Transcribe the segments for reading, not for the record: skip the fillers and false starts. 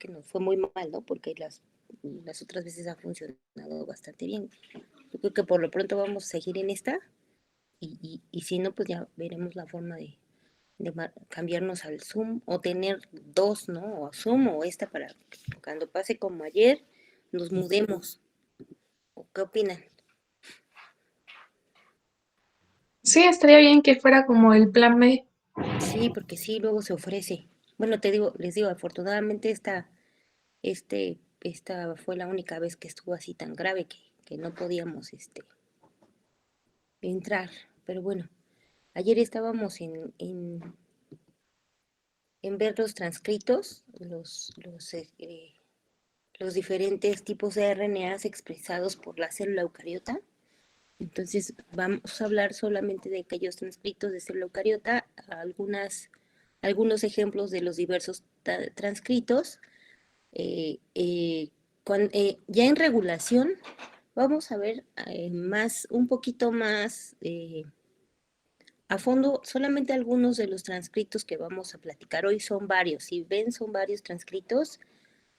que nos fue muy mal, ¿no? Porque las otras veces ha funcionado bastante bien. Yo creo que por lo pronto vamos a seguir en esta y si no, pues ya veremos la forma de cambiarnos al Zoom o tener dos, ¿no? O Zoom o esta para que cuando pase como ayer nos mudemos. ¿O qué opinan? Sí, estaría bien que fuera como el plan B. Sí, porque sí, luego se ofrece. Bueno, les digo, afortunadamente esta fue la única vez que estuvo así tan grave que no podíamos entrar. Pero bueno, ayer estábamos en ver los transcritos, los diferentes tipos de RNAs expresados por la célula eucariota. Entonces vamos a hablar solamente de aquellos transcritos de célula eucariota, algunos ejemplos de los diversos transcritos. Ya en regulación vamos a ver un poquito más a fondo, solamente algunos de los transcritos que vamos a platicar hoy son varios. Si ven, son varios transcritos,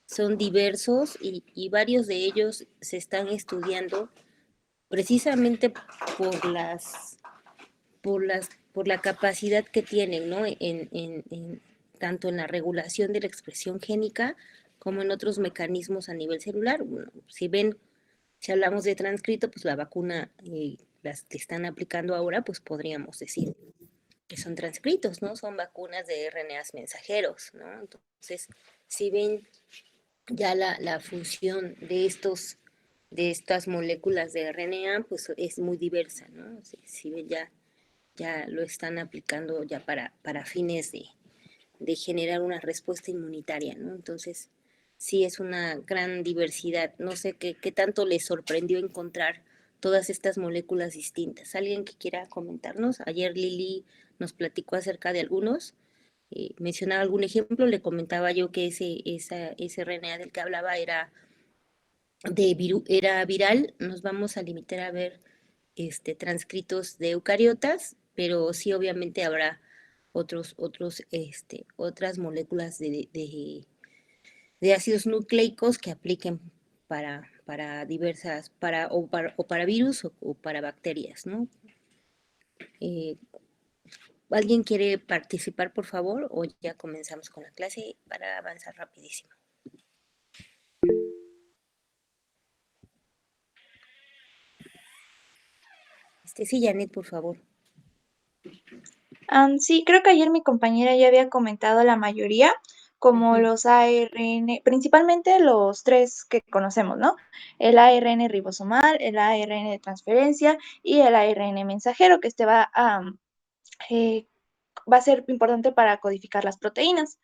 son diversos y varios de ellos se están estudiando precisamente por por la capacidad que tienen, ¿no? Tanto en la regulación de la expresión génica como en otros mecanismos a nivel celular. Bueno, si ven, si hablamos de transcrito, pues la vacuna, las que están aplicando ahora, pues podríamos decir que son transcritos, ¿no? Son vacunas de RNAs mensajeros, ¿no? Entonces, si ven ya la función de estas moléculas de RNA, pues es muy diversa, ¿no? Si ven ya lo están aplicando ya para fines de generar una respuesta inmunitaria, ¿no? Entonces, sí es una gran diversidad. No sé qué tanto les sorprendió encontrar todas estas moléculas distintas. ¿Alguien que quiera comentarnos? Ayer Lili nos platicó acerca de algunos. Mencionaba algún ejemplo, le comentaba yo que ese RNA del que hablaba era viral. Nos vamos a limitar a ver transcritos de eucariotas, pero sí obviamente habrá otras moléculas de ácidos nucleicos que apliquen para diversas, o para virus o para bacterias, ¿no? Eh, ¿Alguien quiere participar, por favor? O ya comenzamos con la clase para avanzar rapidísimo. Sí, Janet, por favor. Sí, creo que ayer mi compañera ya había comentado la mayoría, como Ujú. los ARN, principalmente los tres que conocemos, ¿no? El ARN ribosomal, el ARN de transferencia y el ARN mensajero, que eh, va a ser importante para codificar las proteínas.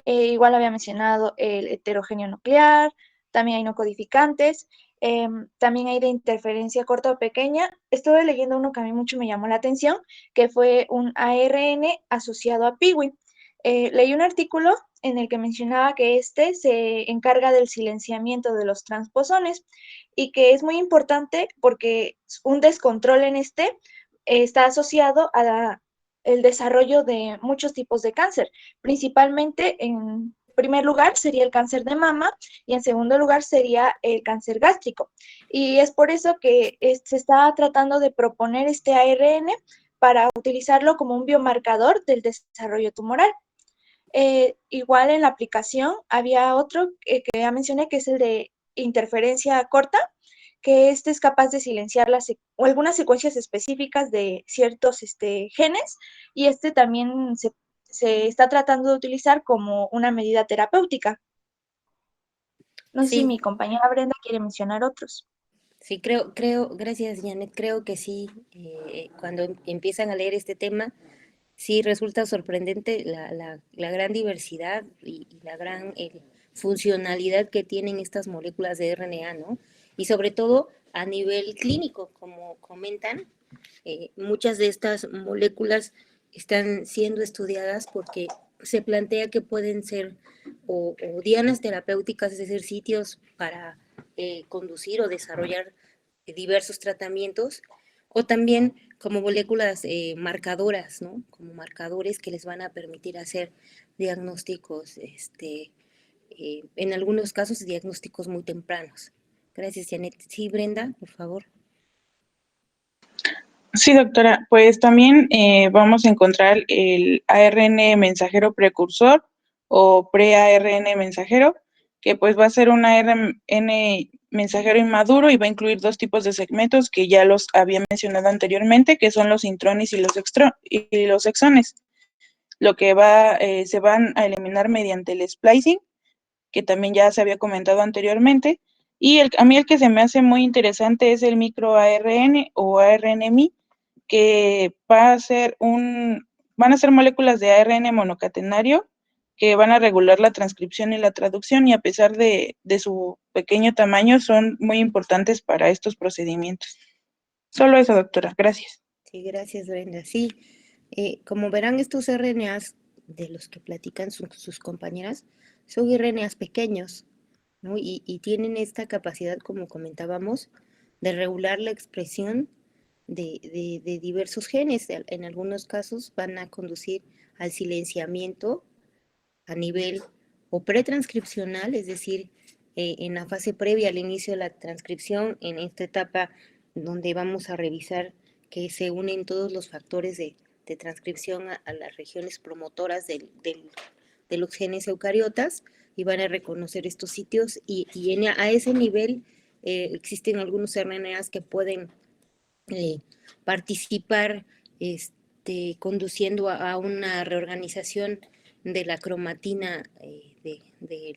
Igual había mencionado el heterogéneo nuclear, también hay no codificantes, también hay de interferencia corta o pequeña. Estuve leyendo uno que a mí mucho me llamó la atención, que fue un ARN asociado a PIWI. Leí un artículo en el que mencionaba que este se encarga del silenciamiento de los transposones y que es muy importante porque un descontrol en está asociado a el desarrollo de muchos tipos de cáncer. Principalmente, en primer lugar, sería el cáncer de mama y en segundo lugar sería el cáncer gástrico. Y es por eso que se está tratando de proponer este ARN para utilizarlo como un biomarcador del desarrollo tumoral. Igual en la aplicación había otro que ya mencioné, que es el de interferencia corta, que este es capaz de silenciar o algunas secuencias específicas de ciertos genes, y este también se está tratando de utilizar como una medida terapéutica. No sé si Sí, mi compañera Brenda quiere mencionar otros. sí, gracias, Janet. Creo que sí, cuando empiezan a leer este tema, sí resulta sorprendente la gran diversidad y la gran funcionalidad que tienen estas moléculas de RNA, ¿no? Y sobre todo a nivel clínico, como comentan, muchas de estas moléculas están siendo estudiadas porque se plantea que pueden ser o dianas terapéuticas, es decir, sitios para conducir o desarrollar diversos tratamientos, o también como moléculas marcadoras, ¿no? Como marcadores que les van a permitir hacer diagnósticos en algunos casos diagnósticos muy tempranos. Gracias, Janet. Sí, Brenda, por favor. Sí, doctora, pues también vamos a encontrar el ARN mensajero precursor o pre-ARN mensajero, que pues va a ser un ARN mensajero inmaduro y va a incluir dos tipos de segmentos que ya los había mencionado anteriormente, que son los intrones y los exones. Lo que se van a eliminar mediante el splicing, que también ya se había comentado anteriormente, y a mí el que se me hace muy interesante es el microARN o ARNMI, que van a ser moléculas de ARN monocatenario que van a regular la transcripción y la traducción, y a pesar de su pequeño tamaño, son muy importantes para estos procedimientos. Solo eso, doctora. Gracias. Sí, gracias, Brenda. Sí, como verán, estos RNAs de los que platican sus compañeras son RNAs pequeños, ¿no? Y tienen esta capacidad, como comentábamos, de regular la expresión de diversos genes. En algunos casos van a conducir al silenciamiento a nivel o pretranscripcional, es decir, en la fase previa al inicio de la transcripción, en esta etapa donde vamos a revisar que se unen todos los factores de transcripción a las regiones promotoras de los genes eucariotas y van a reconocer estos sitios y a ese nivel existen algunos RNAs que pueden participar conduciendo a una reorganización de la cromatina de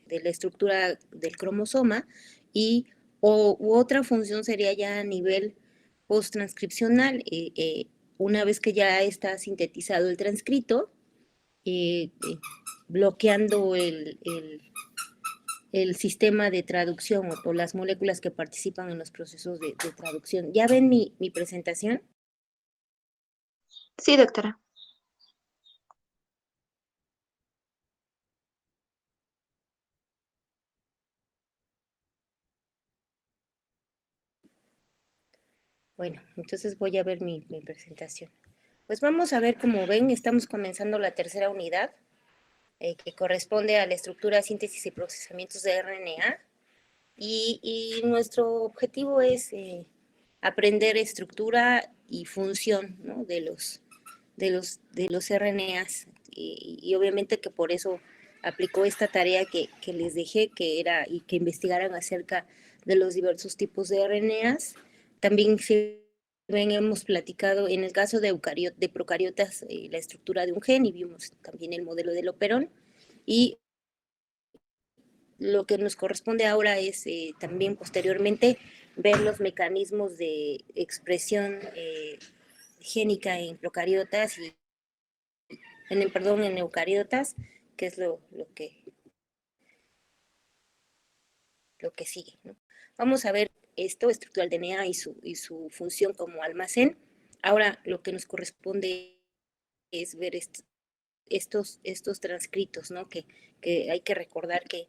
la estructura del cromosoma y u otra función sería ya a nivel post-transcripcional. Una vez que ya está sintetizado el transcrito, bloqueando el sistema de traducción o las moléculas que participan en los procesos de traducción. ¿Ya ven mi presentación? Sí, doctora. Bueno, entonces voy a ver mi presentación. Pues vamos a ver, como ven, estamos comenzando la tercera unidad, que corresponde a la estructura, síntesis y procesamientos de RNA. Y nuestro objetivo es aprender estructura y función, ¿no?, de los RNAs. Y obviamente que por eso aplicó esta tarea que les dejé, que era y que investigaran acerca de los diversos tipos de RNAs. También hemos platicado en el caso de procariotas la estructura de un gen y vimos también el modelo del operón. Y lo que nos corresponde ahora es también posteriormente ver los mecanismos de expresión génica en procariotas y en eucariotas, que es lo que sigue, ¿no? Vamos a ver esto, estructura del DNA y su función como almacén. Ahora lo que nos corresponde es ver estos transcritos, ¿no? Que hay que recordar que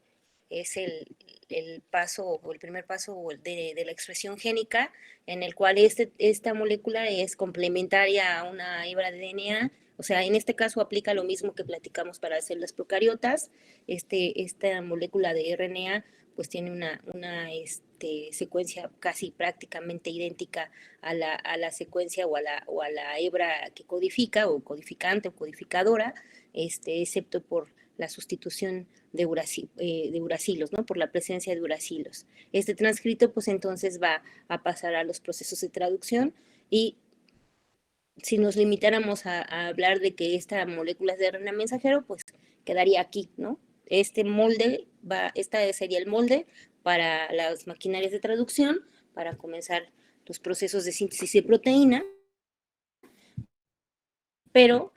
es el paso o el primer paso de la expresión génica, en el cual esta molécula es complementaria a una hebra de DNA. O sea, en este caso aplica lo mismo que platicamos para las células procariotas. Esta molécula de RNA pues tiene una secuencia casi prácticamente idéntica a la secuencia o a la hebra que codifica, o codificante o codificadora, excepto por la sustitución de uracilos, ¿no?, por la presencia de uracilos. Este transcrito, pues entonces va a pasar a los procesos de traducción, y si nos limitáramos a hablar de que esta molécula es de RNA mensajero, pues quedaría aquí, ¿no? Este sería el molde para las maquinarias de traducción, para comenzar los procesos de síntesis de proteína, pero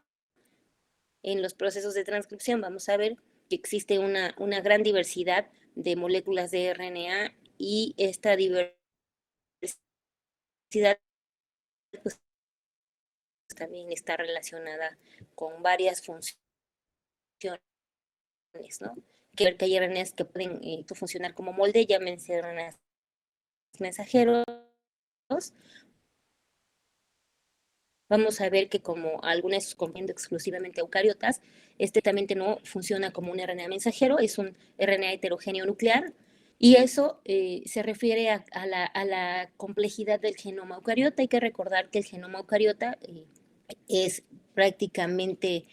en los procesos de transcripción vamos a ver que existe una gran diversidad de moléculas de RNA, y esta diversidad pues, también está relacionada con varias funciones, ¿no? Que hay RNAs que pueden funcionar como molde, llámense RNAs mensajeros. Vamos a ver que como algunas comprenden exclusivamente eucariotas, también no funciona como un RNA mensajero, es un RNA heterogéneo nuclear, y eso se refiere a la complejidad del genoma eucariota. Hay que recordar que el genoma eucariota es prácticamente,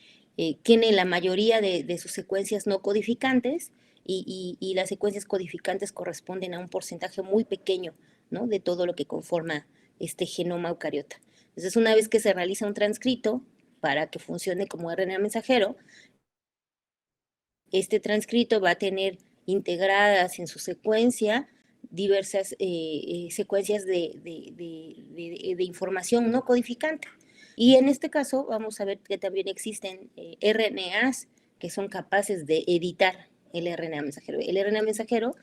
tiene la mayoría de sus secuencias no codificantes, y las secuencias codificantes corresponden a un porcentaje muy pequeño, ¿no?, de todo lo que conforma este genoma eucariota. Entonces, una vez que se realiza un transcrito para que funcione como RNA mensajero, este transcrito va a tener integradas en su secuencia diversas secuencias de información no codificante. Y en este caso vamos a ver que también existen RNAs que son capaces de editar el RNA mensajero. El RNA mensajero,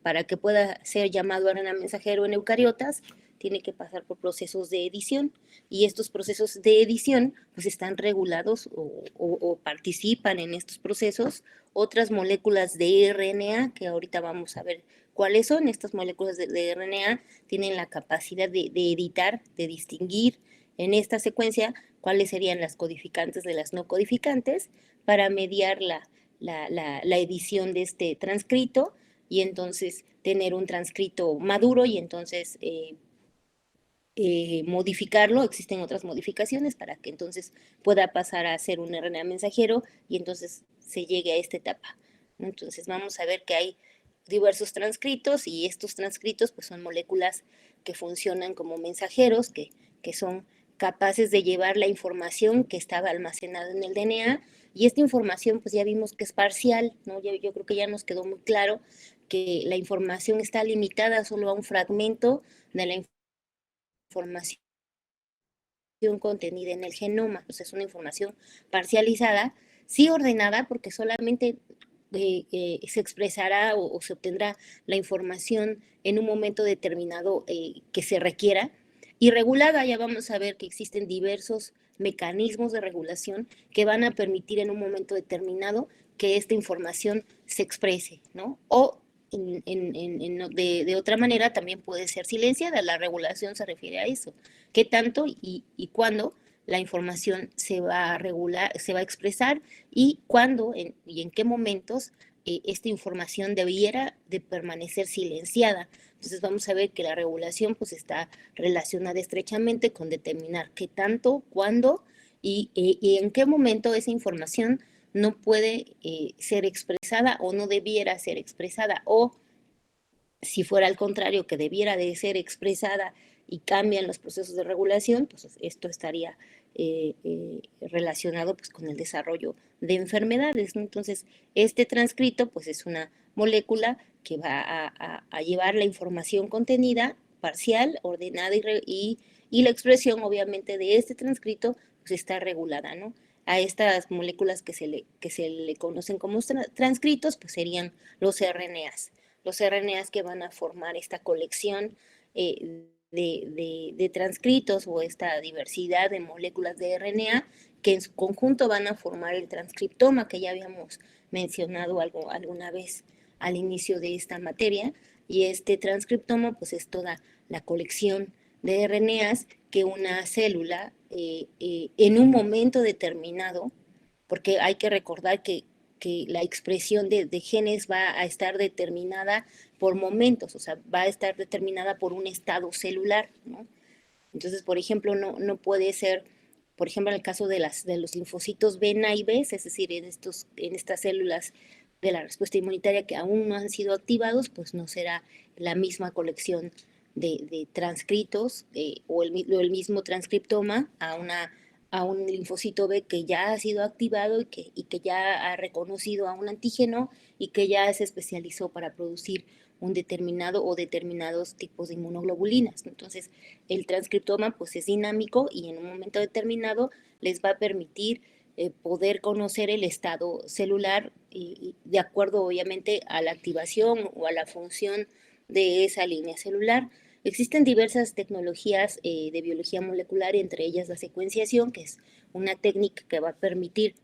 para que pueda ser llamado RNA mensajero en eucariotas, tiene que pasar por procesos de edición, y estos procesos de edición pues están regulados o participan en estos procesos otras moléculas de RNA, que ahorita vamos a ver cuáles son. Estas moléculas de RNA tienen la capacidad de editar, de distinguir en esta secuencia cuáles serían las codificantes de las no codificantes, para mediar la edición de este transcrito, y entonces tener un transcrito maduro, y entonces modificarlo. Existen otras modificaciones para que entonces pueda pasar a ser un RNA mensajero, y entonces se llegue a esta etapa, ¿no? Entonces vamos a ver que hay diversos transcritos, y estos transcritos pues son moléculas que funcionan como mensajeros, que son capaces de llevar la información que estaba almacenada en el DNA, y esta información pues ya vimos que es parcial, ¿no? Yo creo que ya nos quedó muy claro que la información está limitada solo a un fragmento de la información contenida en el genoma. Pues es una información parcializada, sí ordenada, porque solamente se expresará o se obtendrá la información en un momento determinado que se requiera, y regulada. Ya vamos a ver que existen diversos mecanismos de regulación que van a permitir en un momento determinado que esta información se exprese, ¿no? O de otra manera también puede ser silenciada. La regulación se refiere a eso, qué tanto y cuándo la información se va a regular, se va a expresar, y cuándo y en qué momentos esta información debiera de permanecer silenciada. Entonces vamos a ver que la regulación pues está relacionada estrechamente con determinar qué tanto, cuándo y en qué momento esa información no puede ser expresada o no debiera ser expresada, o si fuera al contrario, que debiera de ser expresada y cambian los procesos de regulación, pues esto estaría relacionado pues con el desarrollo de enfermedades, ¿no? Entonces, este transcrito pues es una molécula que va a llevar la información contenida, parcial, ordenada, y la expresión obviamente de este transcrito pues está regulada, ¿no? A estas moléculas que se le conocen como transcritos pues serían los RNAs. Los RNAs que van a formar esta colección de transcritos, o esta diversidad de moléculas de RNA, que en su conjunto van a formar el transcriptoma, que ya habíamos mencionado alguna vez al inicio de esta materia. Y este transcriptoma pues es toda la colección de RNAs que una célula en un momento determinado, porque hay que recordar que la expresión de genes va a estar determinada por momentos, o sea, va a estar determinada por un estado celular, ¿no? Entonces, por ejemplo, no puede ser, por ejemplo, en el caso de los linfocitos B y B, es decir, en estas células de la respuesta inmunitaria que aún no han sido activados, pues no será la misma colección de transcritos o el mismo transcriptoma a un linfocito B que ya ha sido activado y que ya ha reconocido a un antígeno y que ya se especializó para producir un determinado o determinados tipos de inmunoglobulinas. Entonces, el transcriptoma pues es dinámico, y en un momento determinado les va a permitir poder conocer el estado celular de acuerdo obviamente a la activación o a la función de esa línea celular. Existen diversas tecnologías de biología molecular, entre ellas la secuenciación, que es una técnica que va a permitir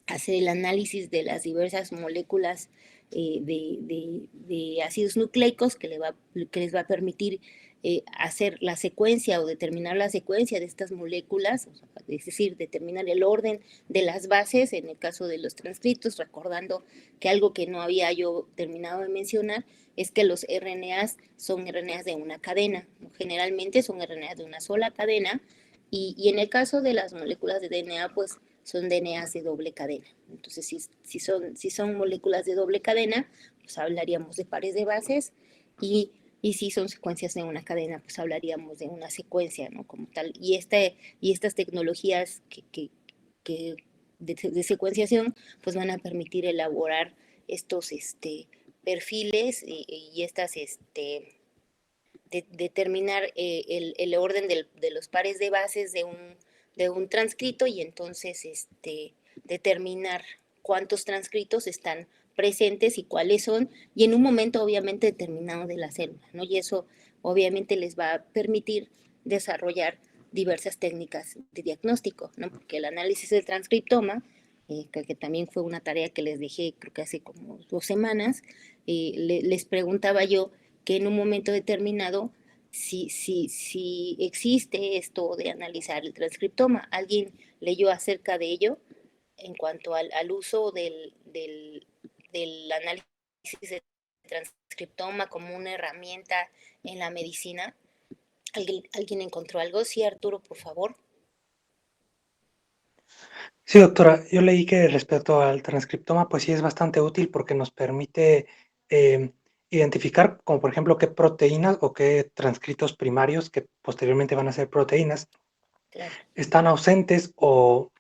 hacer el análisis de las diversas moléculas de ácidos nucleicos, que les va a permitir hacer la secuencia o determinar la secuencia de estas moléculas, es decir, determinar el orden de las bases en el caso de los transcritos, recordando que algo que no había yo terminado de mencionar es que los RNAs son RNAs de una cadena, generalmente son RNAs de una sola cadena, y en el caso de las moléculas de DNA, pues son DNAs de doble cadena. Entonces, si son moléculas de doble cadena, pues hablaríamos de pares de bases, y si son secuencias de una cadena, pues hablaríamos de una secuencia, ¿no? Como tal. Y estas tecnologías de secuenciación, pues van a permitir elaborar estos perfiles y estas, determinar el orden de los pares de bases de un transcrito, y entonces determinar cuántos transcritos están presentes y cuáles son, y en un momento obviamente determinado de la célula, ¿no? Y eso obviamente les va a permitir desarrollar diversas técnicas de diagnóstico, ¿no? Porque el análisis del transcriptoma, que también fue una tarea que les dejé creo que hace como 2 semanas, les preguntaba yo que en un momento determinado si existe esto de analizar el transcriptoma. ¿Alguien leyó acerca de ello en cuanto al uso del análisis de transcriptoma como una herramienta en la medicina? ¿Alguien encontró algo? Sí, Arturo, por favor. Sí, doctora, yo leí que respecto al transcriptoma, pues sí es bastante útil porque nos permite identificar, como por ejemplo, qué proteínas o qué transcritos primarios, que posteriormente van a ser proteínas, Claro. están ausentes o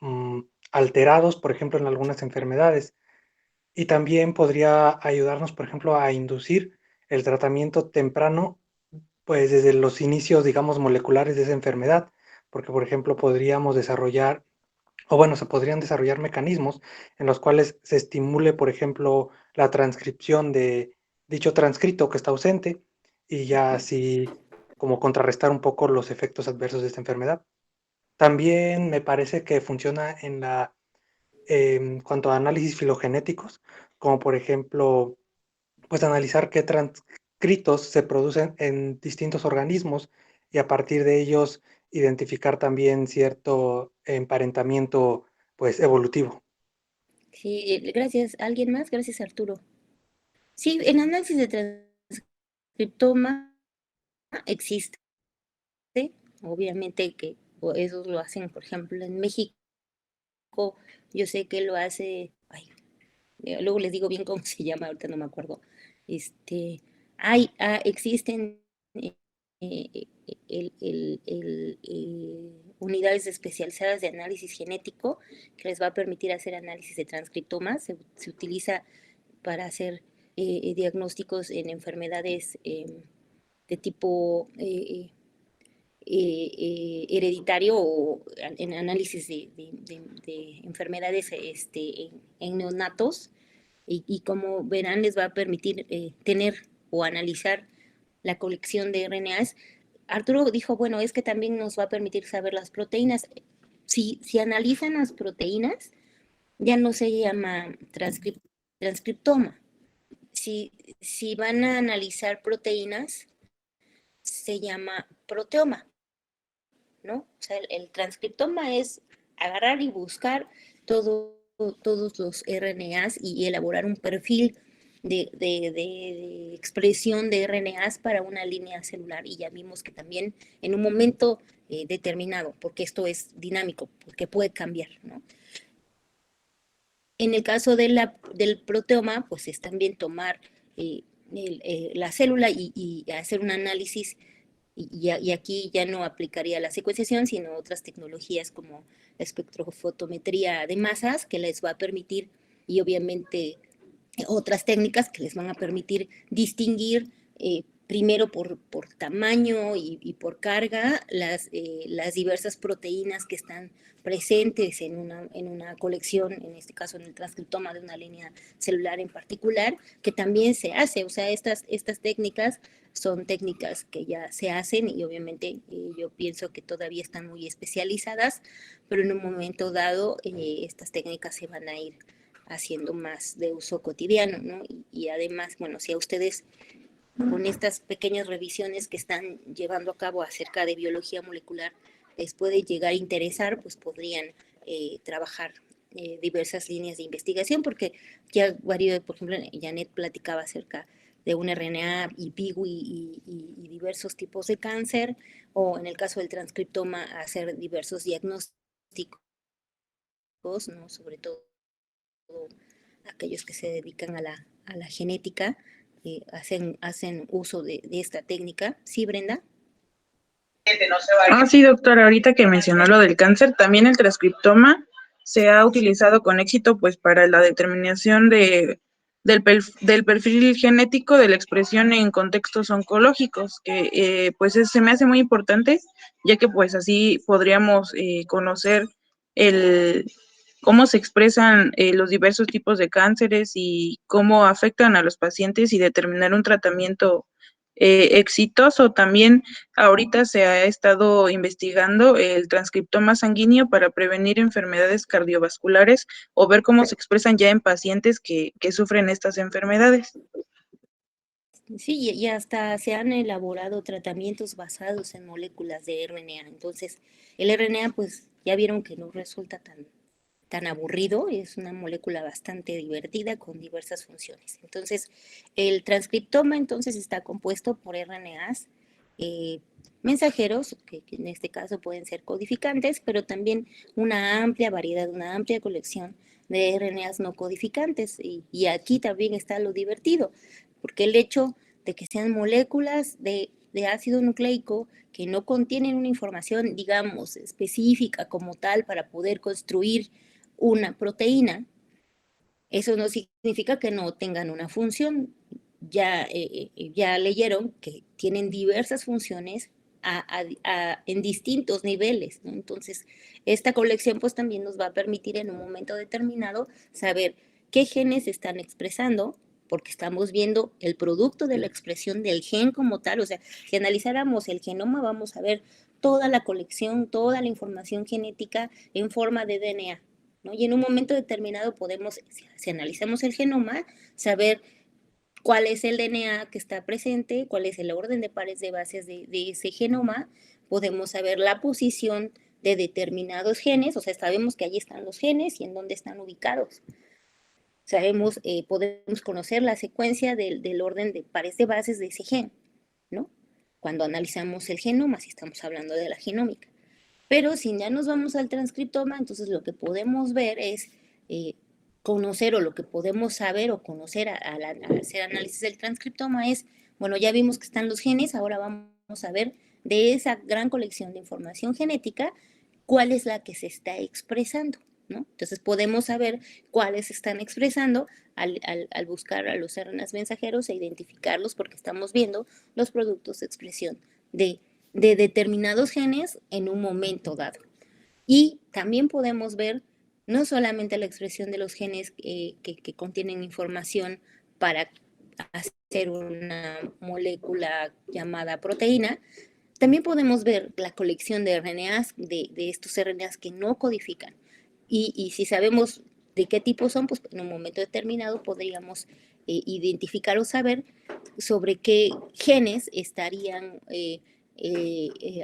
alterados, por ejemplo, en algunas enfermedades. Y también podría ayudarnos, por ejemplo, a inducir el tratamiento temprano, pues desde los inicios, digamos, moleculares de esa enfermedad, porque, por ejemplo, podríamos desarrollar, o bueno, se podrían desarrollar mecanismos en los cuales se estimule, por ejemplo, la transcripción de dicho transcrito que está ausente, y ya así como contrarrestar un poco los efectos adversos de esta enfermedad. También me parece que funciona en cuanto a análisis filogenéticos, como por ejemplo, pues analizar qué transcritos se producen en distintos organismos y a partir de ellos identificar también cierto emparentamiento, pues, evolutivo. Sí, gracias. ¿Alguien más? Gracias, Arturo. Sí, en análisis de transcriptoma existe. Obviamente que esos lo hacen, por ejemplo, en México. Yo sé que lo hace, luego les digo bien cómo se llama, ahorita no me acuerdo. Existen eh, unidades especializadas de análisis genético que les va a permitir hacer análisis de transcriptomas. Se utiliza para hacer diagnósticos en enfermedades de tipo hereditario o en análisis de enfermedades en neonatos, y como verán les va a permitir tener o analizar la colección de RNAs. Arturo dijo, bueno, es que también nos va a permitir saber las proteínas. Si analizan las proteínas, ya no se llama transcriptoma. Si van a analizar proteínas, se llama proteoma, ¿no? O sea, el transcriptoma es agarrar y buscar todos los RNAs y elaborar un perfil de expresión de RNAs para una línea celular. Y ya vimos que también en un momento determinado, porque esto es dinámico, porque puede cambiar, ¿no? En el caso del proteoma, pues es también tomar la célula y hacer un análisis, y aquí ya no aplicaría la secuenciación, sino otras tecnologías como la espectrofotometría de masas, que les va a permitir, y obviamente otras técnicas que les van a permitir distinguir primero por tamaño y por carga las diversas proteínas que están presentes en una colección, en este caso en el transcriptoma de una línea celular en particular, que también se hace. O sea, estas técnicas son técnicas que ya se hacen, y obviamente yo pienso que todavía están muy especializadas, pero en un momento dado estas técnicas se van a ir haciendo más de uso cotidiano, ¿no? Y además, bueno, si a ustedes con estas pequeñas revisiones que están llevando a cabo acerca de biología molecular, les puede llegar a interesar, pues podrían trabajar diversas líneas de investigación, porque ya varios, por ejemplo, Janet platicaba acerca de un RNA y PIGU y diversos tipos de cáncer, o en el caso del transcriptoma, hacer diversos diagnósticos, ¿no? Sobre todo aquellos que se dedican a la genética, hacen uso de esta técnica. ¿Sí, Brenda? Ah, sí, doctora, ahorita que mencionó lo del cáncer, también el transcriptoma se ha utilizado con éxito pues para la determinación del perfil genético de la expresión en contextos oncológicos, que pues se me hace muy importante, ya que pues así podríamos conocer el cómo se expresan los diversos tipos de cánceres y cómo afectan a los pacientes y determinar un tratamiento exitoso. También ahorita se ha estado investigando el transcriptoma sanguíneo para prevenir enfermedades cardiovasculares o ver cómo se expresan ya en pacientes que sufren estas enfermedades. Sí, y hasta se han elaborado tratamientos basados en moléculas de RNA. Entonces, el RNA, pues ya vieron que no resulta tan aburrido, es una molécula bastante divertida con diversas funciones. Entonces, el transcriptoma entonces está compuesto por RNAs mensajeros, que en este caso pueden ser codificantes, pero también una amplia variedad, una amplia colección de RNAs no codificantes. Y aquí también está lo divertido, porque el hecho de que sean moléculas de ácido nucleico que no contienen una información, digamos, específica como tal para poder construir una proteína, eso no significa que no tengan una función. Ya leyeron que tienen diversas funciones en distintos niveles, ¿no? Entonces, esta colección pues también nos va a permitir en un momento determinado saber qué genes están expresando, porque estamos viendo el producto de la expresión del gen como tal. O sea, si analizáramos el genoma, vamos a ver toda la colección, toda la información genética en forma de DNA, ¿no? Y en un momento determinado podemos, si analizamos el genoma, saber cuál es el DNA que está presente, cuál es el orden de pares de bases de ese genoma, podemos saber la posición de determinados genes, o sea, sabemos que allí están los genes y en dónde están ubicados. Sabemos, podemos conocer la secuencia del orden de pares de bases de ese gen, ¿no? Cuando analizamos el genoma, si estamos hablando de la genómica. Pero si ya nos vamos al transcriptoma, entonces lo que podemos ver es conocer, o lo que podemos saber o conocer al hacer análisis del transcriptoma es, bueno, ya vimos que están los genes, ahora vamos a ver de esa gran colección de información genética, cuál es la que se está expresando, ¿no? Entonces podemos saber cuáles están expresando al buscar a los RNAs mensajeros e identificarlos, porque estamos viendo los productos de expresión de determinados genes en un momento dado. Y también podemos ver no solamente la expresión de los genes que contienen información para hacer una molécula llamada proteína, también podemos ver la colección de RNAs, de estos RNAs que no codifican. Y si sabemos de qué tipo son, pues en un momento determinado podríamos identificar o saber sobre qué genes estarían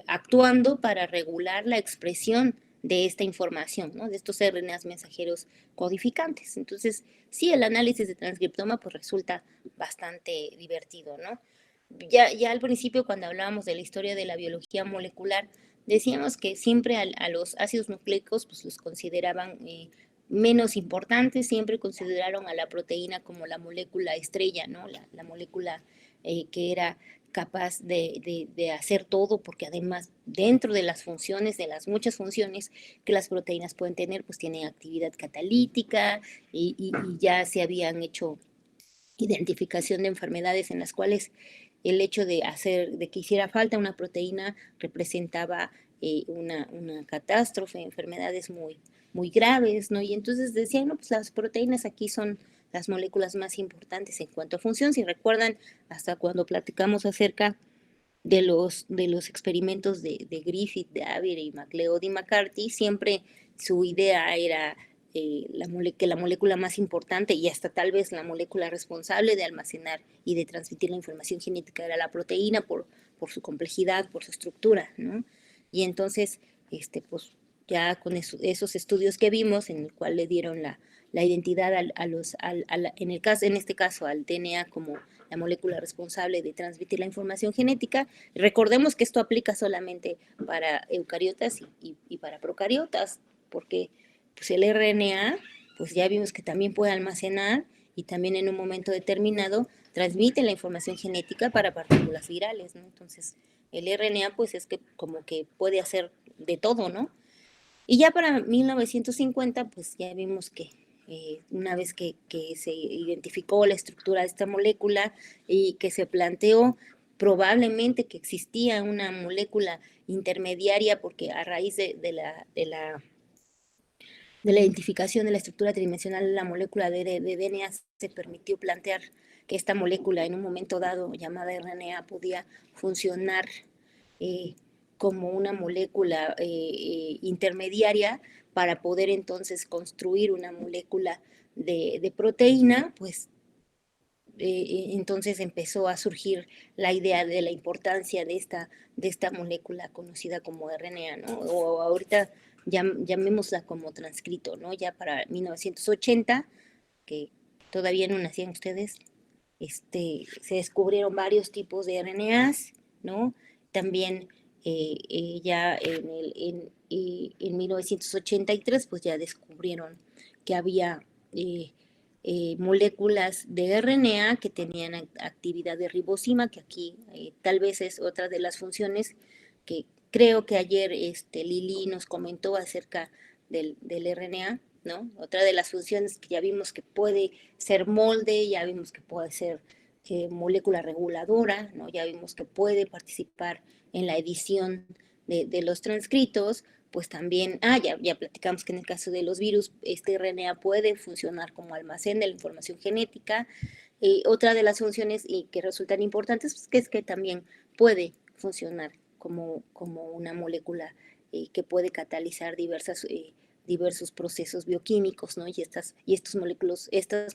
actuando para regular la expresión de esta información, ¿no? De estos RNAs mensajeros codificantes. Entonces, sí, el análisis de transcriptoma pues resulta bastante divertido, ¿no? Ya al principio, cuando hablábamos de la historia de la biología molecular, decíamos que siempre a los ácidos nucleicos pues los consideraban menos importantes, siempre consideraron a la proteína como la molécula estrella, ¿no? La molécula que era capaz de hacer todo, porque además dentro de las funciones, de las muchas funciones que las proteínas pueden tener, pues tienen actividad catalítica y ya se habían hecho identificación de enfermedades en las cuales el hecho de que hiciera falta una proteína representaba una catástrofe, enfermedades muy graves, ¿no? Y entonces decían, no, pues las proteínas aquí son las moléculas más importantes en cuanto a función. Si recuerdan, hasta cuando platicamos acerca de los experimentos de Griffith, de Abery, MacLeod y McCarthy, siempre su idea era que la molécula más importante y hasta tal vez la molécula responsable de almacenar y de transmitir la información genética era la proteína por su complejidad, por su estructura, ¿no? Y entonces, pues ya con esos estudios que vimos, en el cual le dieron la identidad en este caso al DNA como la molécula responsable de transmitir la información genética. Recordemos que esto aplica solamente para eucariotas y para procariotas, porque pues el RNA, pues ya vimos que también puede almacenar y también en un momento determinado transmite la información genética para partículas virales, ¿no? Entonces, el RNA pues es que como que puede hacer de todo, ¿no? Y ya para 1950, pues ya vimos que una vez que se identificó la estructura de esta molécula y que se planteó probablemente que existía una molécula intermediaria, porque a raíz de la identificación de la estructura tridimensional de la molécula de DNA se permitió plantear que esta molécula en un momento dado llamada RNA podía funcionar como una molécula intermediaria para poder entonces construir una molécula de proteína, pues entonces empezó a surgir la idea de la importancia de esta molécula conocida como RNA, ¿no? O ahorita llamémosla como transcrito, ¿no? Ya para 1980, que todavía no nacían ustedes, se descubrieron varios tipos de RNAs, ¿no? También ya en 1983, pues ya descubrieron que había moléculas de RNA que tenían actividad de ribosima, que aquí tal vez es otra de las funciones que creo que ayer Lili nos comentó acerca del RNA, ¿no? Otra de las funciones que ya vimos que puede ser molde, ya vimos que puede ser molécula reguladora, ¿no? Ya vimos que puede participar en la edición de los transcritos, pues también, ya platicamos que en el caso de los virus, este RNA puede funcionar como almacén de la información genética. Otra de las funciones y que resultan importantes pues, es que también puede funcionar como una molécula que puede catalizar diversos procesos bioquímicos, ¿no? Y estas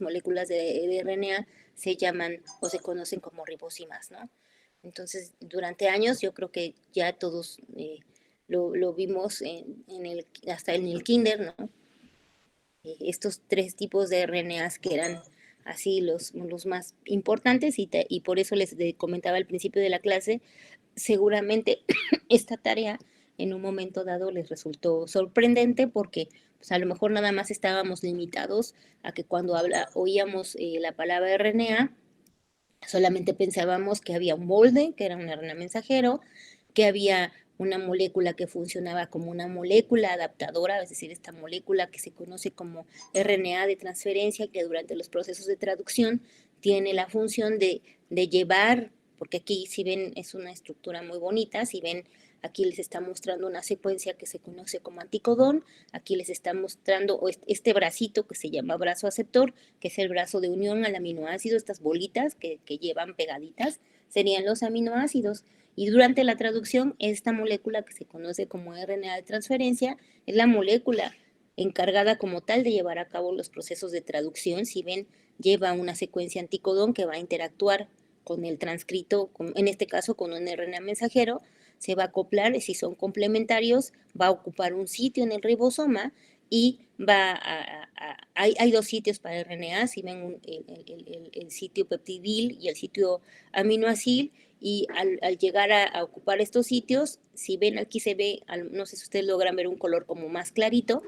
moléculas de RNA se llaman o se conocen como ribosimas, ¿no? Entonces, durante años yo creo que ya todos lo vimos hasta en el kinder, ¿no? Estos 3 tipos de RNAs que eran así los más importantes y por eso les comentaba al principio de la clase, seguramente esta tarea en un momento dado les resultó sorprendente porque pues, a lo mejor nada más estábamos limitados a que cuando oíamos la palabra RNA, solamente pensábamos que había un molde, que era un RNA mensajero, que había una molécula que funcionaba como una molécula adaptadora, es decir, esta molécula que se conoce como RNA de transferencia, que durante los procesos de traducción tiene la función de llevar, porque aquí si ven es una estructura muy bonita, si ven aquí les está mostrando una secuencia que se conoce como anticodón, aquí les está mostrando este bracito que se llama brazo aceptor, que es el brazo de unión al aminoácido, estas bolitas que llevan pegaditas, serían los aminoácidos. Y durante la traducción, esta molécula que se conoce como RNA de transferencia es la molécula encargada como tal de llevar a cabo los procesos de traducción. Si ven, lleva una secuencia anticodón que va a interactuar con el transcrito, en este caso con un RNA mensajero, se va a acoplar y si son complementarios va a ocupar un sitio en el ribosoma y hay 2 sitios para RNA, si ven el sitio peptidil y el sitio aminoacil, y al llegar a ocupar estos sitios, si ven aquí se ve, no sé si ustedes logran ver un color como más clarito,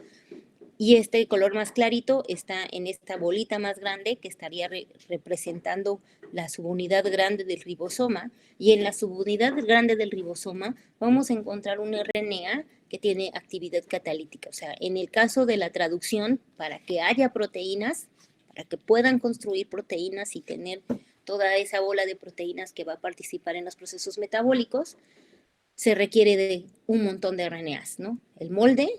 y este color más clarito está en esta bolita más grande que estaría representando la subunidad grande del ribosoma, y en la subunidad grande del ribosoma vamos a encontrar un RNA que tiene actividad catalítica. O sea, en el caso de la traducción, para que haya proteínas, para que puedan construir proteínas y tener toda esa bola de proteínas que va a participar en los procesos metabólicos, se requiere de un montón de RNAs, ¿no? El molde,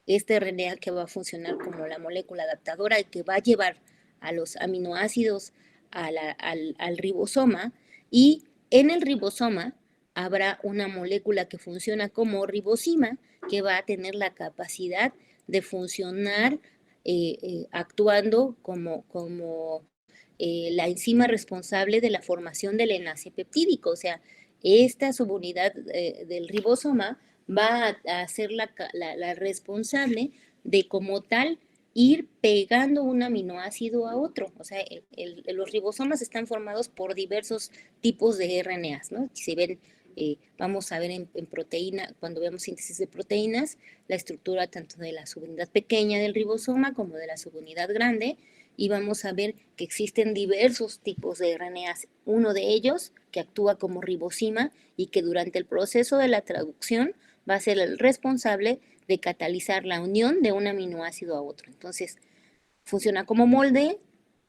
este RNA que va a funcionar como la molécula adaptadora y que va a llevar a los aminoácidos al ribosoma, y en el ribosoma habrá una molécula que funciona como ribosima que va a tener la capacidad de funcionar actuando como la enzima responsable de la formación del enlace peptídico. O sea, esta subunidad del ribosoma va a ser la responsable de como tal ir pegando un aminoácido a otro. O sea, los ribosomas están formados por diversos tipos de RNAs, ¿no? Si ven, vamos a ver en proteína, cuando vemos síntesis de proteínas, la estructura tanto de la subunidad pequeña del ribosoma como de la subunidad grande, y vamos a ver que existen diversos tipos de RNAs. Uno de ellos, que actúa como ribosima y que durante el proceso de la traducción va a ser el responsable de catalizar la unión de un aminoácido a otro. Entonces, funciona como molde,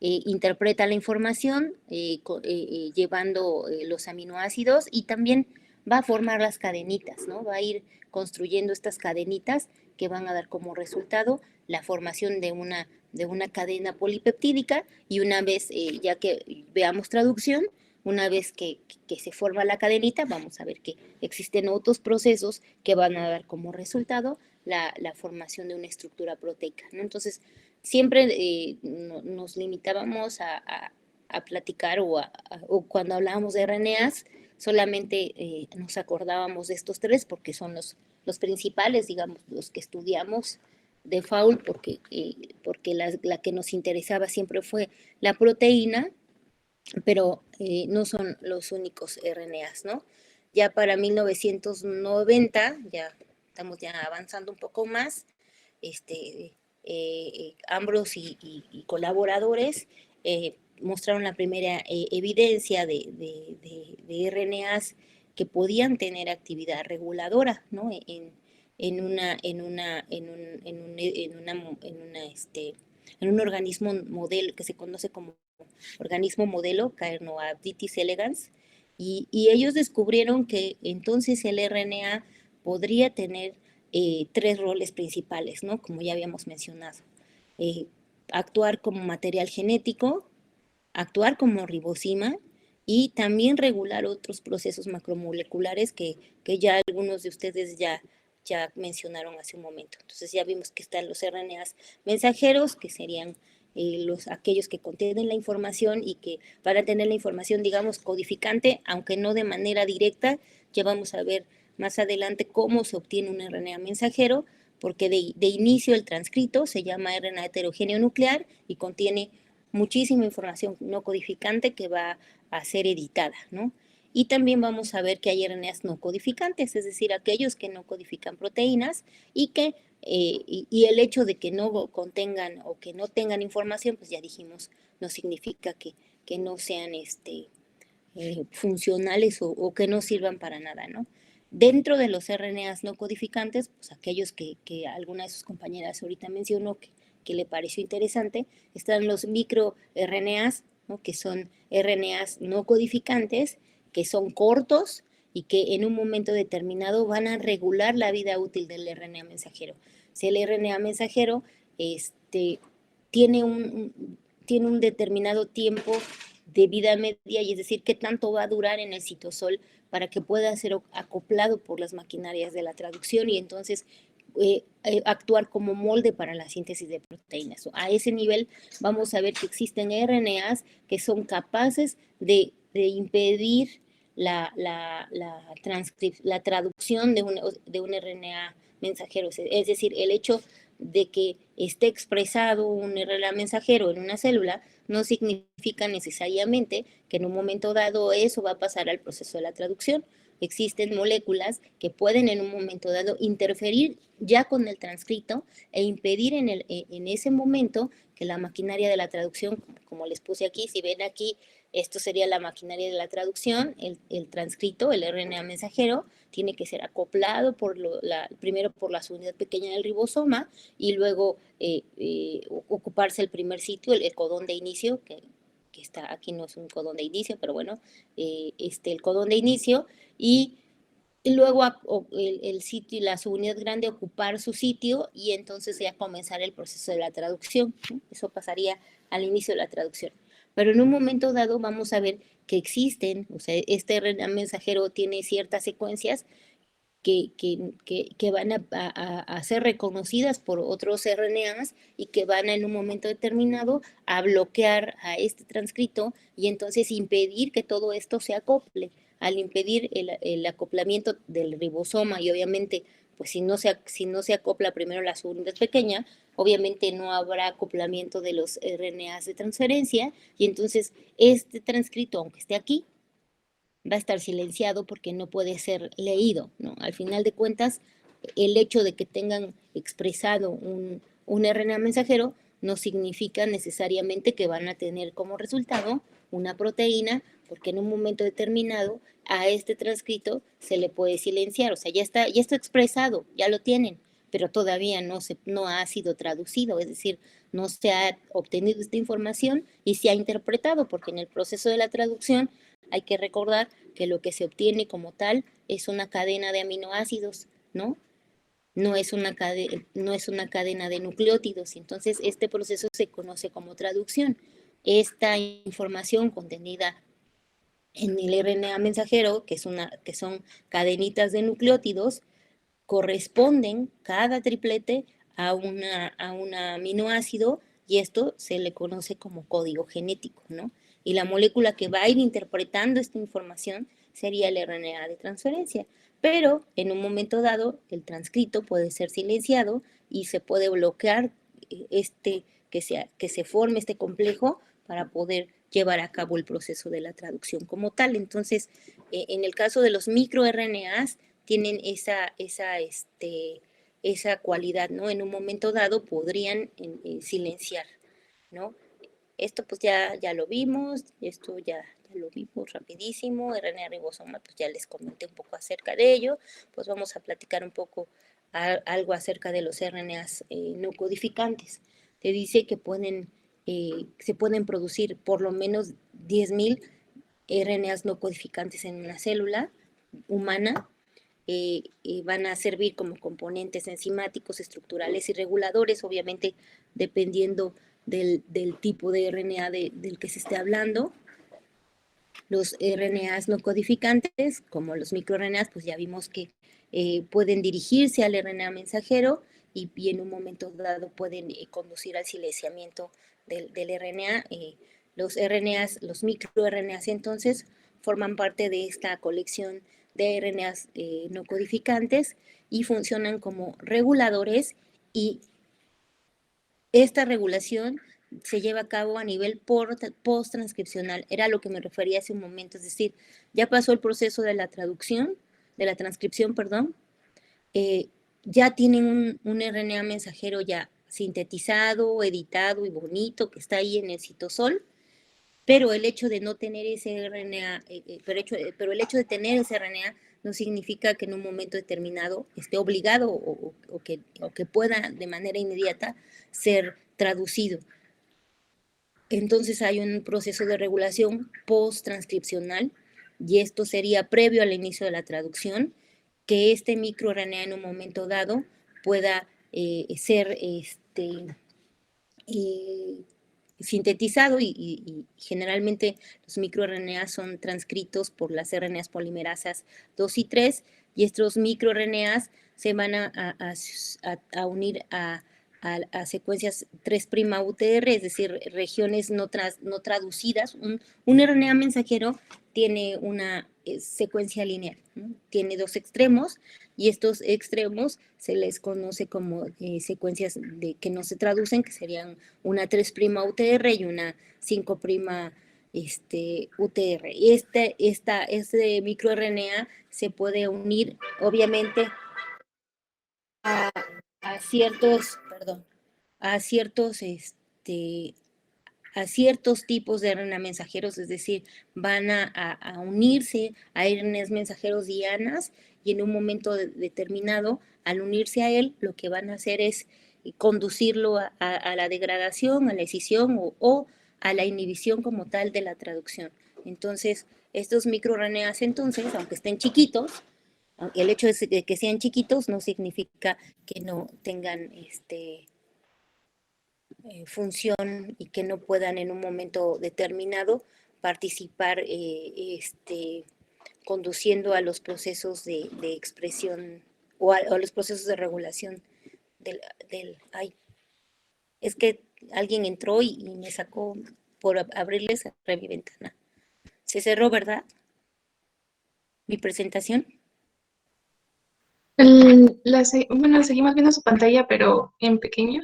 interpreta la información llevando los aminoácidos, y también va a formar las cadenitas, ¿no? Va a ir construyendo estas cadenitas que van a dar como resultado la formación de una cadena polipeptídica, y una vez, ya que veamos traducción, una vez que se forma la cadenita, vamos a ver que existen otros procesos que van a dar como resultado la formación de una estructura proteica, ¿no? Entonces, siempre nos limitábamos a platicar o cuando hablábamos de RNAs, solamente nos acordábamos de estos tres porque son los principales, digamos, los que estudiamos de FAUL, porque la que nos interesaba siempre fue la proteína, pero no son los únicos RNAs, ¿no? Ya para 1990, ya estamos ya avanzando un poco más, Ambrose y colaboradores mostraron la primera evidencia de RNAs que podían tener actividad reguladora, ¿no? En un organismo modelo que se conoce como organismo modelo, Caernoabditis elegans, y ellos descubrieron que entonces el RNA podría tener tres roles principales, ¿no? Como ya habíamos mencionado. Actuar como material genético, actuar como ribosima, y también regular otros procesos macromoleculares que ya algunos de ustedes ya mencionaron hace un momento. Entonces ya vimos que están los RNAs mensajeros, que serían aquellos que contienen la información y que van a tener la información, digamos, codificante, aunque no de manera directa. Ya vamos a ver más adelante cómo se obtiene un RNA mensajero, porque de inicio el transcrito se llama RNA heterogéneo nuclear y contiene muchísima información no codificante que va a ser editada, ¿no? Y también vamos a ver que hay RNAs no codificantes, es decir, aquellos que no codifican proteínas y que y el hecho de que no contengan o que no tengan información, pues ya dijimos, no significa que no sean funcionales o que no sirvan para nada, ¿no? Dentro de los RNAs no codificantes, pues aquellos que alguna de sus compañeras ahorita mencionó que le pareció interesante, están los microRNAs, ¿no? Que son RNAs no codificantes, que son cortos y que en un momento determinado van a regular la vida útil del RNA mensajero. Si el RNA mensajero tiene un determinado tiempo de vida media, y es decir, qué tanto va a durar en el citosol para que pueda ser acoplado por las maquinarias de la traducción y entonces actuar como molde para la síntesis de proteínas. A ese nivel vamos a ver que existen RNAs que son capaces de impedir la traducción de un RNA mensajero. Es decir, el hecho de que esté expresado un RNA mensajero en una célula no significa necesariamente que en un momento dado eso va a pasar al proceso de la traducción. Existen moléculas que pueden en un momento dado interferir ya con el transcrito e impedir en ese momento que la maquinaria de la traducción, como les puse aquí, si ven aquí, esto sería la maquinaria de la traducción, el transcrito, el RNA mensajero, tiene que ser acoplado primero por la unidad pequeña del ribosoma y luego ocuparse el primer sitio, el codón de inicio, que está aquí, no es un codón de inicio, pero bueno, el codón de inicio, y luego el sitio y la subunidad grande ocupar su sitio y entonces ya comenzar el proceso de la traducción, ¿no? Eso pasaría al inicio de la traducción. Pero en un momento dado vamos a ver que existen, o sea, este RNA mensajero tiene ciertas secuencias que van a ser reconocidas por otros RNAs y que van en un momento determinado a bloquear a este transcrito y entonces impedir que todo esto se acople. Al impedir el acoplamiento del ribosoma y obviamente, pues si no se acopla primero la unidad pequeña, obviamente no habrá acoplamiento de los RNAs de transferencia y entonces este transcrito, aunque esté aquí, va a estar silenciado porque no puede ser leído, ¿no? Al final de cuentas, el hecho de que tengan expresado un RNA mensajero no significa necesariamente que van a tener como resultado una proteína, porque en un momento determinado a este transcrito se le puede silenciar, o sea, ya está expresado, ya lo tienen, pero todavía no ha sido traducido, es decir, no se ha obtenido esta información y se ha interpretado, porque en el proceso de la traducción hay que recordar que lo que se obtiene como tal es una cadena de aminoácidos, ¿no? No es una cadena de nucleótidos. Entonces, este proceso se conoce como traducción. Esta información contenida en el RNA mensajero, que son cadenitas de nucleótidos, corresponden cada triplete a un aminoácido y esto se le conoce como código genético, ¿no? Y la molécula que va a ir interpretando esta información sería el RNA de transferencia. Pero en un momento dado, el transcrito puede ser silenciado y se puede bloquear que se forme este complejo para poder llevar a cabo el proceso de la traducción como tal. Entonces, en el caso de los microRNAs, tienen esa cualidad, ¿no? En un momento dado podrían silenciar, ¿no? Esto pues ya lo vimos, esto ya lo vimos rapidísimo, RNA ribosoma, pues ya les comenté un poco acerca de ello, pues vamos a platicar un poco algo acerca de los RNAs no codificantes. Te dice que se pueden producir por lo menos 10.000 RNAs no codificantes en una célula humana, van a servir como componentes enzimáticos, estructurales y reguladores, obviamente dependiendo del tipo de RNA del que se esté hablando. Los RNAs no codificantes, como los microRNAs, pues ya vimos que pueden dirigirse al RNA mensajero y en un momento dado pueden conducir al silenciamiento del RNA. Los microRNAs entonces forman parte de esta colección de RNAs no codificantes y funcionan como reguladores y esta regulación se lleva a cabo a nivel post-transcripcional. Era a lo que me refería hace un momento, es decir, ya pasó el proceso de la transcripción, perdón, ya tienen un RNA mensajero ya sintetizado, editado y bonito que está ahí en el citosol, pero el hecho de no tener ese RNA, pero el hecho de tener ese RNA no significa que en un momento determinado esté obligado o que pueda de manera inmediata ser traducido. Entonces hay un proceso de regulación post-transcripcional y esto sería previo al inicio de la traducción, que este microRNA en un momento dado pueda ser sintetizado y generalmente los microRNA son transcritos por las RNAs polimerasas 2 y 3 y estos microRNAs se van a unir a secuencias 3' UTR, es decir, regiones no traducidas. Un RNA mensajero tiene una secuencia lineal, ¿no? Tiene dos extremos y estos extremos se les conoce como secuencias que no se traducen, que serían una 3' UTR y una 5' UTR. Y este microRNA se puede unir, obviamente, a ciertos tipos de RNA mensajeros, es decir, van a unirse a RNAs mensajeros dianas y en un momento determinado, al unirse a él, lo que van a hacer es conducirlo a la degradación, a la escisión o a la inhibición como tal de la traducción. Entonces, estos microRNAs entonces, aunque estén chiquitos, el hecho de que sean chiquitos no significa que no tengan función y que no puedan en un momento determinado participar conduciendo a los procesos de expresión o a los procesos de regulación ay, es que alguien entró y me sacó por abrirles mi ventana. Se cerró, ¿verdad? Mi presentación. Bueno, seguimos viendo su pantalla, pero en pequeño.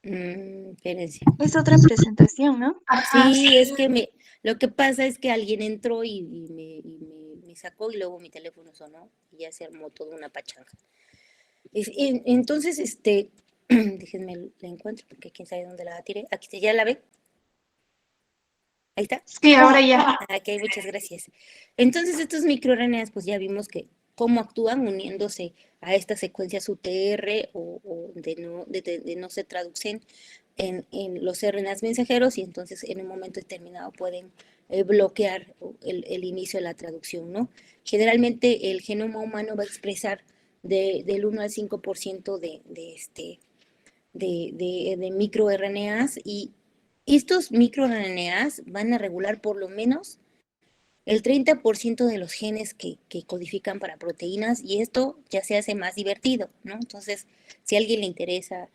Espérense. Es otra presentación, ¿no? Ajá, Sí, es que lo que pasa es que alguien entró y me sacó y luego mi teléfono sonó y ya se armó toda una pachanga. Entonces, déjenme la encuentro porque quién sabe dónde la tiré. Aquí ya la ve. Ahí está. sí, ahora ya. Ok, muchas gracias. Entonces, estos microRNAs, pues ya vimos que cómo actúan uniéndose a estas secuencias UTR o de no se traducen en los RNAs mensajeros y entonces en un momento determinado pueden bloquear el inicio de la traducción, ¿no? Generalmente el genoma humano va a expresar del 1 al 5% de microRNAs y estos microRNAs van a regular por lo menos el 30% de los genes que codifican para proteínas y esto ya se hace más divertido, ¿no? Entonces, si a alguien le interesa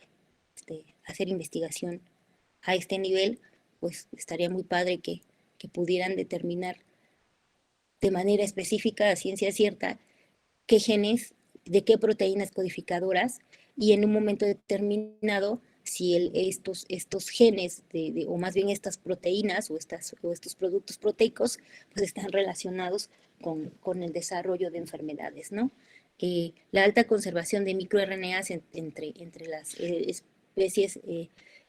hacer investigación a este nivel, pues estaría muy padre que pudieran determinar de manera específica, a ciencia cierta, qué genes, de qué proteínas codificadoras y en un momento determinado si estos genes o más bien estas proteínas o estos productos proteicos pues están relacionados con el desarrollo de enfermedades, ¿no? La alta conservación de microRNAs entre las especies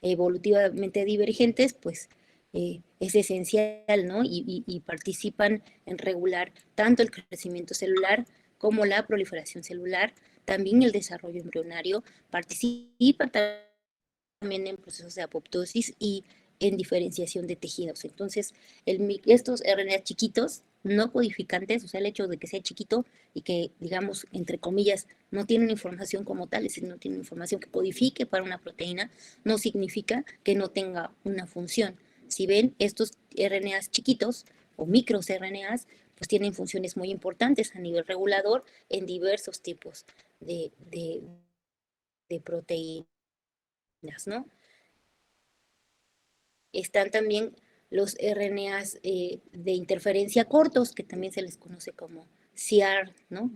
evolutivamente divergentes, pues es esencial, ¿no? Y participan en regular tanto el crecimiento celular como la proliferación celular, también el desarrollo embrionario, participa también en procesos de apoptosis y en diferenciación de tejidos. Entonces, estos RNA chiquitos, no codificantes, o sea, el hecho de que sea chiquito y que, digamos, entre comillas, no tienen información como tal, es decir, no tienen información que codifique para una proteína, no significa que no tenga una función. Si ven, estos RNAs chiquitos o micros RNAs, pues tienen funciones muy importantes a nivel regulador en diversos tipos de proteínas, ¿no? Están también los RNAs de interferencia cortos, que también se les conoce como CR, ¿no?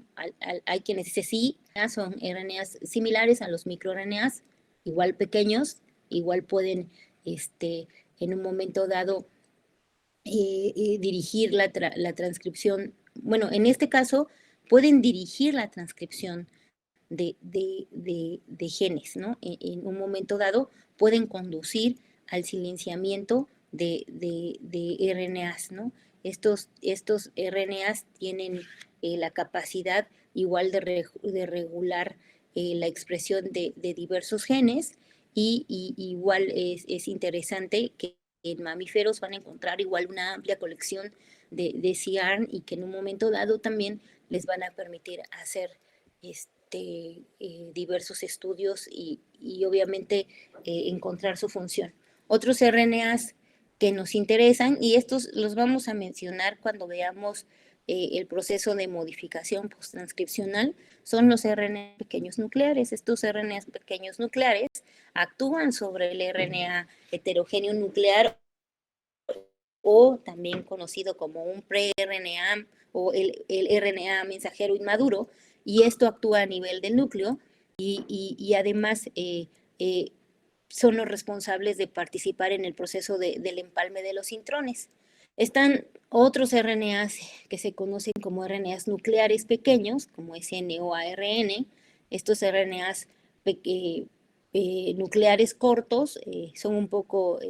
Hay quienes dicen sí, son RNAs similares a los microRNAs, igual pequeños, igual pueden en un momento dado dirigir la transcripción. Bueno, en este caso pueden dirigir la transcripción de genes, ¿no? En un momento dado pueden conducir al silenciamiento de RNAs, ¿no? Estos RNAs tienen la capacidad igual de regular la expresión de diversos genes y igual es interesante que en mamíferos van a encontrar igual una amplia colección de CIARN y que en un momento dado también les van a permitir hacer diversos estudios y obviamente encontrar su función. Otros RNAs que nos interesan, y estos los vamos a mencionar cuando veamos el proceso de modificación posttranscripcional, son los RNA pequeños nucleares. Estos RNA pequeños nucleares actúan sobre el RNA heterogéneo nuclear o también conocido como un pre-RNA o el RNA mensajero inmaduro, y esto actúa a nivel del núcleo y además son los responsables de participar en el proceso del empalme de los intrones. Están otros RNAs que se conocen como RNAs nucleares pequeños, como SN o ARN. Estos RNAs nucleares cortos son un poco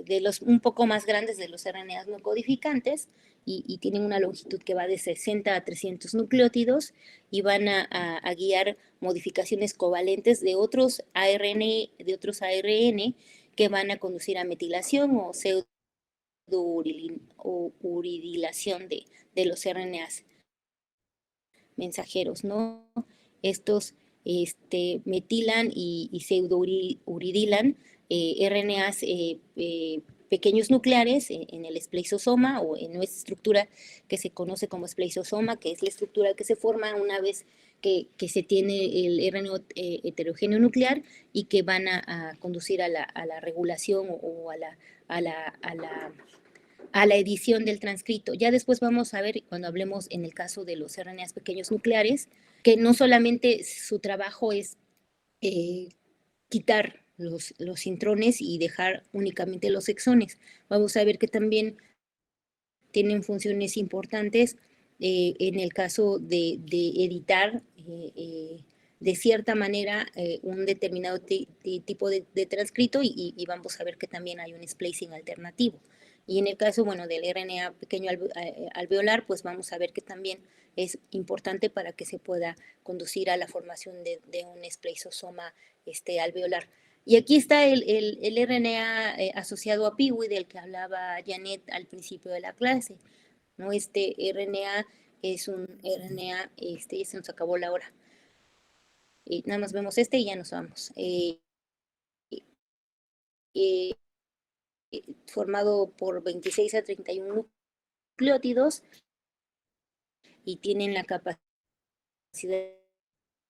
más grandes de los RNAs no codificantes y tienen una longitud que va de 60 a 300 nucleótidos y van a guiar modificaciones covalentes de otros ARN que van a conducir a metilación o pseudouridilación de los RNAs mensajeros, ¿no? Estos metilan y pseudouridilan RNAs pequeños nucleares en el espleisosoma o en nuestra estructura que se conoce como espleisosoma, que es la estructura que se forma una vez que se tiene el RNA heterogéneo nuclear y que van a conducir a la regulación o a la edición del transcrito. Ya después vamos a ver, cuando hablemos en el caso de los RNAs pequeños nucleares, que no solamente su trabajo es quitar los intrones y dejar únicamente los exones. Vamos a ver que también tienen funciones importantes en el caso de editar de cierta manera un determinado tipo de transcrito y vamos a ver que también hay un splicing alternativo. Y en el caso, bueno, del RNA pequeño alveolar, pues vamos a ver que también es importante para que se pueda conducir a la formación de un espleisosoma alveolar. Y aquí está el RNA asociado a PIWI del que hablaba Janet al principio de la clase, ¿no? Este RNA es un RNA, ya se nos acabó la hora. Nada más vemos y ya nos vamos. Formado por 26 a 31 nucleótidos y tienen la capacidad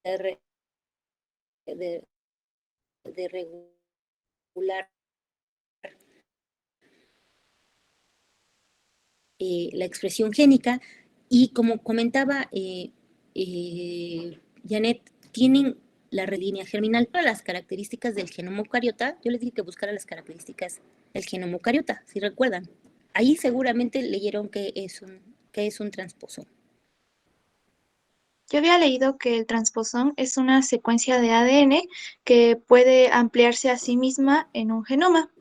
de regular la expresión génica y como comentaba Janet, tienen la línea germinal para las características del genoma eucariota. Yo les dije que buscaran las características del genoma eucariota, si recuerdan. Ahí seguramente leyeron que es un transposón. Yo había leído que el transposón es una secuencia de ADN que puede ampliarse a sí misma en un genoma.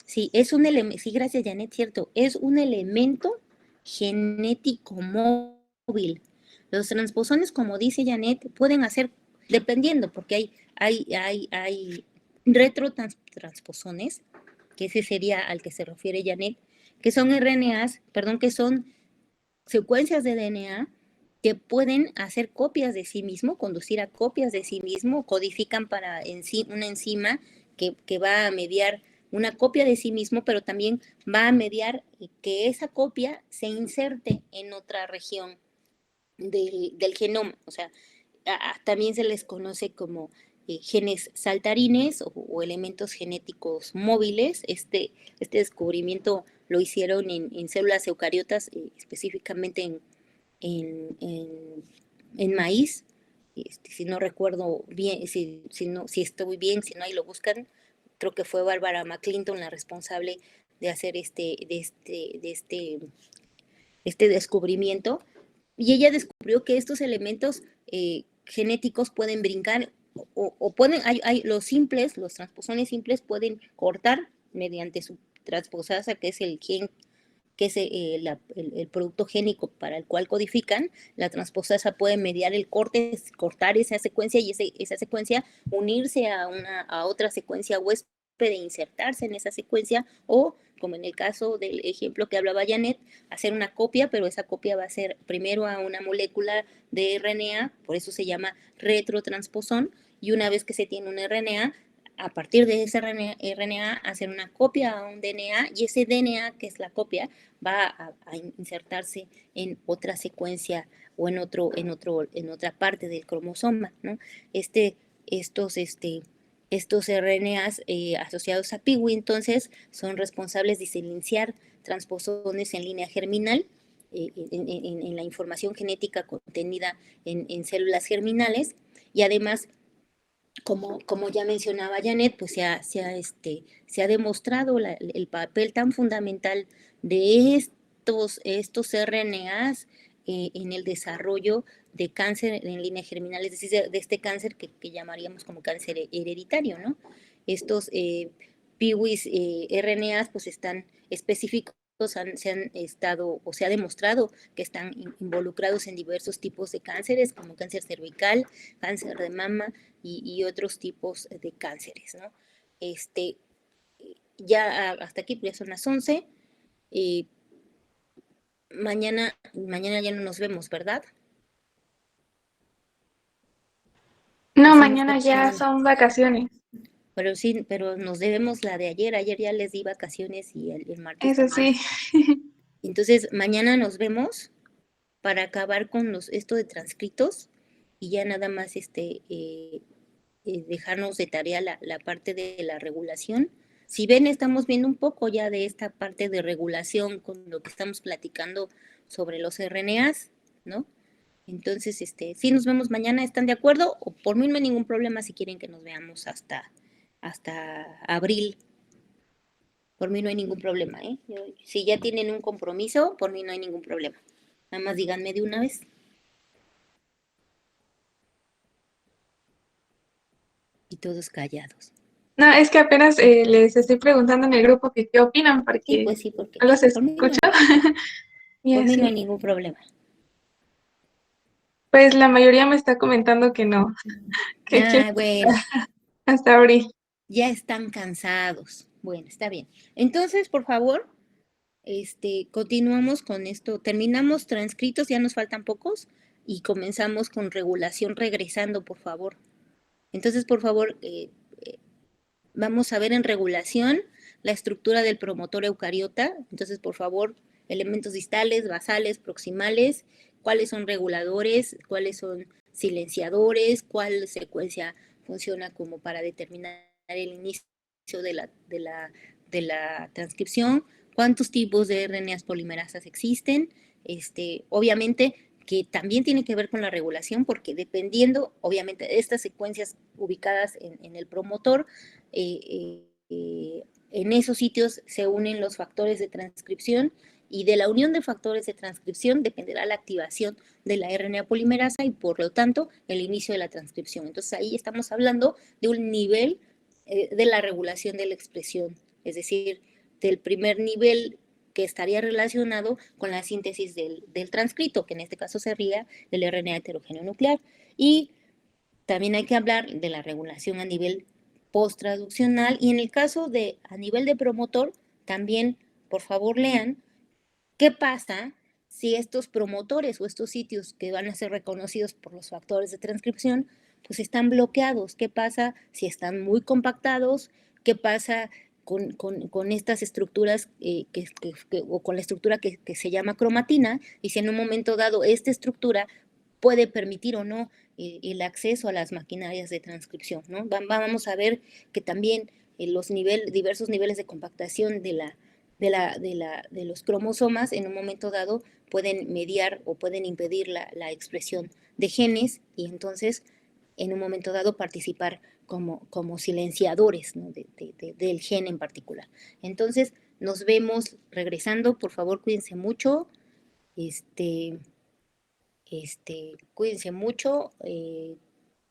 Sí, es un elemento, sí, gracias Janet, cierto, es un elemento genético móvil. Los transposones, como dice Janet, pueden hacer, dependiendo, porque hay retrotransposones, que ese sería al que se refiere Janet, que son RNAs, perdón, que son secuencias de DNA que pueden hacer copias de sí mismo, conducir a copias de sí mismo, codifican para una enzima que va a mediar una copia de sí mismo, pero también va a mediar que esa copia se inserte en otra región del genoma. O sea, también se les conoce como genes saltarines o elementos genéticos móviles. Este descubrimiento lo hicieron en células eucariotas, específicamente en maíz. Si no recuerdo bien, si estoy bien, si no ahí lo buscan, creo que fue Bárbara McClinton la responsable de hacer este descubrimiento. Y ella descubrió que estos elementos genéticos pueden brincar o pueden, los transposones simples pueden cortar mediante su transposasa, que es el gen, que es el producto génico para el cual codifican. La transposasa puede mediar el cortar esa secuencia y esa secuencia unirse a otra secuencia huésped e insertarse en esa secuencia o, como en el caso del ejemplo que hablaba Janet, hacer una copia, pero esa copia va a ser primero a una molécula de RNA, por eso se llama retrotransposón, y una vez que se tiene un RNA, a partir de ese RNA hacer una copia a un DNA y ese DNA, que es la copia, va a insertarse en otra secuencia o en otra parte del cromosoma, ¿no? Estos RNAs asociados a PIWI, entonces, son responsables de silenciar transposones en línea germinal, en la información genética contenida en células germinales, y además, como ya mencionaba Janet, pues se ha demostrado el papel tan fundamental de estos RNAs en el desarrollo de cáncer en línea germinal, es decir, de este cáncer que llamaríamos como cáncer hereditario, ¿no? Estos PIWIs RNAs pues están específicos, se han estado o se ha demostrado que están involucrados en diversos tipos de cánceres, como cáncer cervical, cáncer de mama y otros tipos de cánceres, ¿no? Ya hasta aquí, pues ya son las 11. Mañana ya no nos vemos, ¿verdad? No, Nos vemos mañana la ya semana. son vacaciones. Pero sí, pero nos debemos la de ayer. Ayer ya les di vacaciones y el martes Eso también. sí. Entonces, mañana nos vemos para acabar con esto de transcritos y ya nada más dejarnos de tarea la parte de la regulación. Si ven, estamos viendo un poco ya de esta parte de regulación con lo que estamos platicando sobre los RNAs, ¿no? Entonces, sí nos vemos mañana, ¿están de acuerdo? O por mí no hay ningún problema si quieren que nos veamos hasta abril. Por mí no hay ningún problema, ¿eh? Si ya tienen un compromiso, por mí no hay ningún problema. Nada más díganme de una vez. Y todos callados. No, es que apenas les estoy preguntando en el grupo que qué opinan, Sí, porque pues sí, porque no los por mí no, escucho. Y por mí no hay así, ningún problema. pues la mayoría me está comentando que no, que quieren Bueno, hasta abril. ya están cansados. Bueno, está bien. Entonces, por favor, continuamos con esto. Terminamos transcritos, ya nos faltan pocos, y comenzamos con regulación regresando, por favor. Entonces, por favor, vamos a ver en regulación la estructura del promotor eucariota. Entonces, por favor, elementos distales, basales, proximales, cuáles son reguladores, cuáles son silenciadores, cuál secuencia funciona como para determinar el inicio de la transcripción, cuántos tipos de RNAs polimerasas existen, obviamente que también tiene que ver con la regulación, porque dependiendo, obviamente, de estas secuencias ubicadas en el promotor, en esos sitios se unen los factores de transcripción y de la unión de factores de transcripción dependerá la activación de la RNA polimerasa y por lo tanto el inicio de la transcripción. Entonces ahí estamos hablando de un nivel de la regulación de la expresión, es decir, del primer nivel que estaría relacionado con la síntesis del transcrito, que en este caso sería el RNA heterogéneo nuclear. Y también hay que hablar de la regulación a nivel posttraduccional y en el caso de a nivel de promotor, también, por favor, lean qué pasa si estos promotores o estos sitios que van a ser reconocidos por los factores de transcripción, pues están bloqueados. ¿Qué pasa si están muy compactados? ¿Qué pasa con estas estructuras o con la estructura que se llama cromatina? Y si en un momento dado esta estructura puede permitir o no el acceso a las maquinarias de transcripción, ¿no? Vamos a ver que también los diversos niveles de compactación de los cromosomas en un momento dado pueden mediar o pueden impedir la expresión de genes y entonces en un momento dado participar como silenciadores, ¿no? del gen en particular. Entonces nos vemos regresando, por favor cuídense mucho, cuídense mucho,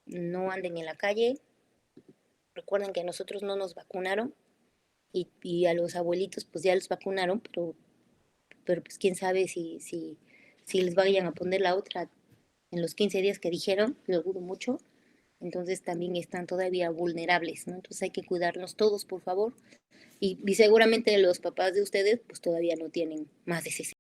no anden en la calle, recuerden que a nosotros no nos vacunaron y a los abuelitos pues ya los vacunaron, pero pues quién sabe si les vayan a poner la otra en los 15 días que dijeron, lo dudo mucho, entonces también están todavía vulnerables, ¿no? Entonces hay que cuidarnos todos, por favor, y seguramente los papás de ustedes pues todavía no tienen más de 60.